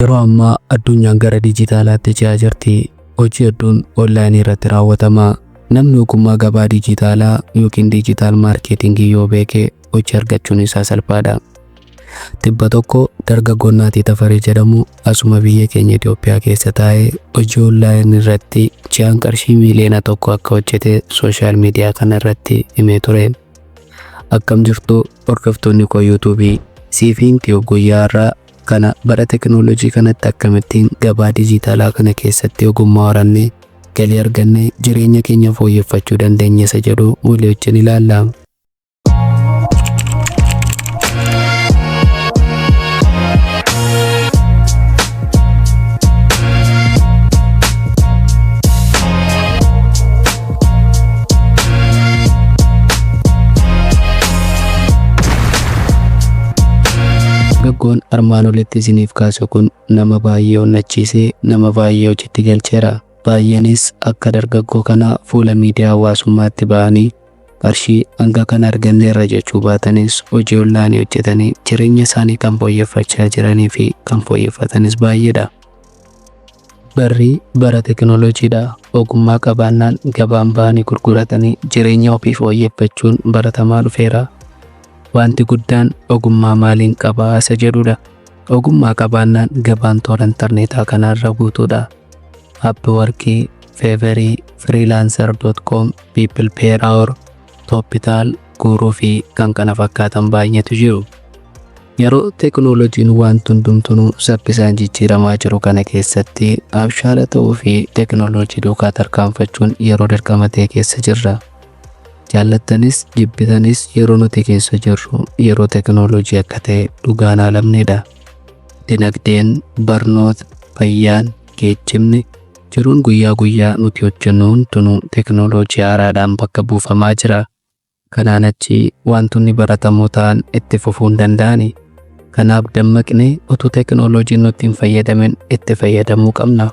Yeroo ammaa addunyaan gara dijitaalaatti ce'aa jirti. Hojii hedduun onlaayinii irratti raawwatama. Namni ogummaa gabaa dijitaalaa yookiin dijitaal maarkeetingii yoo beeke hojii argachuun isaa salphaadha. Tibba tokko dargaggoon Naatii Tafarii jedhamu asuma biyya keenya Itoophiyaa keessa taa'ee hojii onlaayinii irratti ji'aan qarshii miiliyoona tokko akka hojjete sooshaal miidiyaa kana irratti himee ture. Akkam jirtu hordoftoonni koo yuutuubii, Siifiin Tube guyyaa irraa kana bara teknooloojii kanatti akkamittiin gabaa dijitaalaa kana keessatti ogummaa horannee galii argannee jireenya keenya fooyyeffachuu dandeenya isa jedhu walii wajjin ilaalla. Dargaggoon armaan olitti isiniif kaasu kun nama baay'ee onnachiisee nama baay'ee hojiitti galcheera. Baay'eenis akka dargaggoo kana fuula miidiyaa hawaasummaatti ba'anii qarshii hanga kana arganneerra jechuu baatanis hojii onlaayinii hojjetanii jireenya isaanii kan fooyyeffachaa jiranii fi kan fooyyeffatanis baay'eedha. Barri bara teknooloojiidha. Ogummaa qabaannaan gabaan ba'anii gurguratanii jireenya ofii fooyyeffachuun baratamaa dhufeera. Wanti guddaan ogummaa maaliin qabaa isa jedhudha. Ogummaa qabaannaan gabaan toora intarneetaa kanarra guutuudha. Upwork, Fiverr, freelancer.com, people per hour, Topital, Guruu fi kan kana fakkaatan baay'eetu jiru. Yeroo teknooloojiin waan hundumtuu saffisaan jijjiiramaa jiru kana keessatti abshaala ta'uu fi teknooloojii duukaa tarkaanfachuun yeroo dirqamatee keessa jirra. Jaallattanis jibbitanis yeroo nuti keessa jirru yeroo teknooloojii akka ta'e dhugaan alamneedha. Dinagdeen, barnoota, fayyaan, geejjibni jiruun guyyaa guyyaa nuti hojjennu hundinuu teknooloojii haaraadhaan bakka buufamaa jira. Kanaan achi wantoonni baratamoo ta'an itti fufuu hin danda'ani. Kanaaf dammaqnee utuu teknooloojiin nutti hin fayyadamin itti fayyadamuu qabna.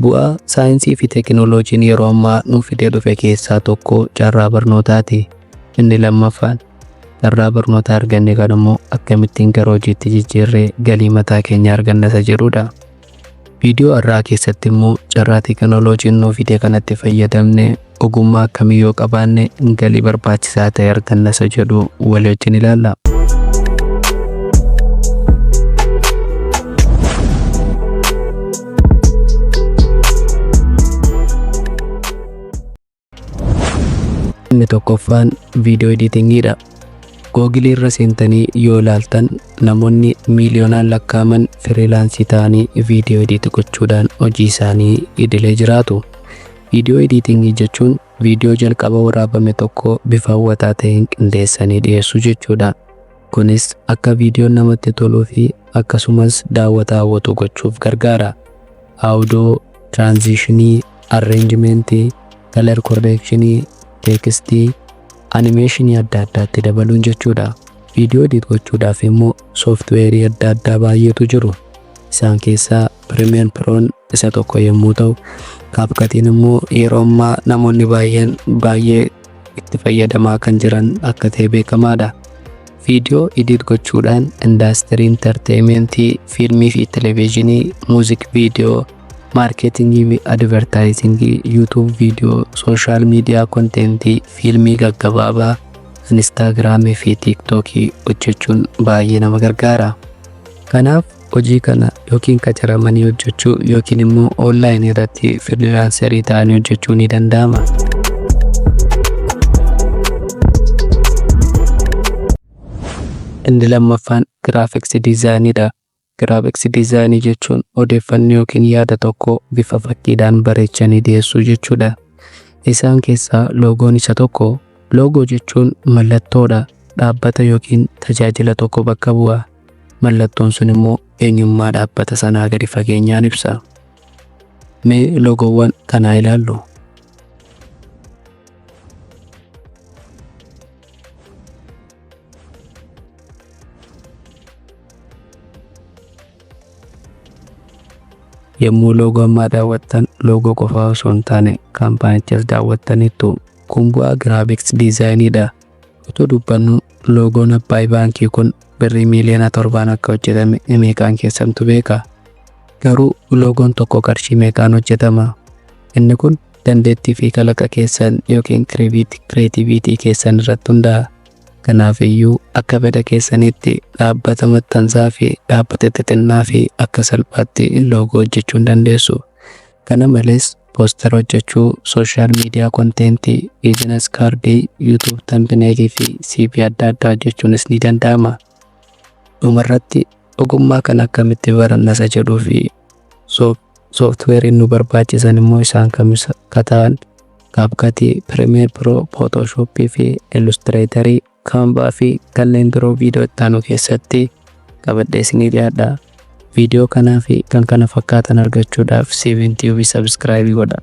Bu'aa saayinsii fi teknooloojiin yeroo ammaa nuuf fidee dhufe keessaa tokko carraa barnootaati. Inni lammaffaan carraa barnootaa arganne kan immoo akkamittiin gara hojiitti jijjiirree galii mataa keenya arganna isa jedhudha. Viidiyoo irraa keessatti immoo carraa teknooloojiin nuuf fidee kanatti fayyadamne ogummaa akkamii yoo qabaanne galii barbaachisaa ta'e arganna isa jedhu walii wajjin ilaalla. Inni tokkoffaan viidiyoo editingiidha. Googilii irra seentanii yoo ilaaltan namoonni miiliyoonaan lakkaa'aman firiilaansii ta'anii viidiyoo editii gochuudhaan hojii isaanii idilee jiraatu. Viidiyoo editingii jechuun viidiyoo jalqaba waraabame tokko bifa hawwataa ta'een qindeessanii dhiyeessuu jechuudha. Kunis akka viidiyoon namatti toluu fi akkasumas daawwataa hawwatu gochuuf gargaara. Audiyoo, tiraanzishinii, arreenjimentii, kalar korreekshinii, teekstii, animeeshinii adda addaatti dabaluun jechuudha. Viidiyoo edit gochuudhaaf immoo sooftiweerii adda addaa baay'eetu jiru. Isaan keessaa Premiere Proon isa tokko yommuu ta'u, CapCutiin immoo yeroo ammaa namoonni baay'ee itti fayyadamaa kan jiran akka ta'e beekamaadha. Viidiyoo edit gochuudhaan indaastirii intarteeymentii, fiilmii fi televezyiinii, muuziq viidiyoo, maarkeetingii fi advertaayizingii, yuutuub viidiyoo, sooshaal miidiyaa kontentii, fiilmii gaggabaabaa, instaagiraamii fi tiiktookii hojjechuun baay'ee nama gargaara. Kanaaf hojii kana yookiin qacaramanii hojjechuu yookiin immoo onlaayinii irratti firiilaanserii ta'anii hojjechuu ni danda'ama. Inni lammaffaan giraafiksii diizaayiniidha. Giraafiksii diizaayinii jechuun odeeffannoo yookiin yaada tokko bifa fakkiidhaan bareechanii dhiyeessuu jechuudha. Isaan keessaa loogoon isa tokko. Loogoo jechuun mallattoodha. Dhaabbata yookiin tajaajila tokko bakka bu'a. Mallattoon sun immoo eenyummaa dhaabbata sanaa gadi fageenyaan ibsa. Mee loogoowwan kanaa ilaallu. Yommuu loogoo ammaa daawwattan loogoo qofaa osoo hin taane kaampaanichas daawwattaniittu kun bu'aa giraafiksii diizaayiniidha. Otoo dubbannu loogoon abbaa baankii kun birrii miiliyoona 7 akka hojjetame meeqaan keessantu beeka? Garuu loogoon tokko qarshii meeqaan hojjetama? Inni kun dandeettii fi kalaqa keessan yookiin kireetiviitii keessan irratti hundaa'a. Kanaafiyyuu akka fedha keessanitti dhaabbata maxxansaa fi dhaabbata xixinnaa fi akka salphaatti loogoo hojjechuu ni dandeessu. Kana malees poostara hojjechuu, sooshaal miidiyaa konteentii, biizinees kaardii, yuutuub tambineelii fi CV adda addaa hojjechuunis ni danda'ama. Dhumarratti ogummaa kana akkamitti baranna isa jedhuu fi sooftiweeriin nu barbaachisan immoo isaan kamisa kataan CapCut, Premiere Pro, Photoshop fi Illustrator, Canva fi kanneen biroo viidiyoo itti aanu keessatti qabadhee isinii dhiyaadha. Viidiyoo kanaa fi kan kana fakkaatan argachuudhaaf Siifiin Tube subscribe godhaa.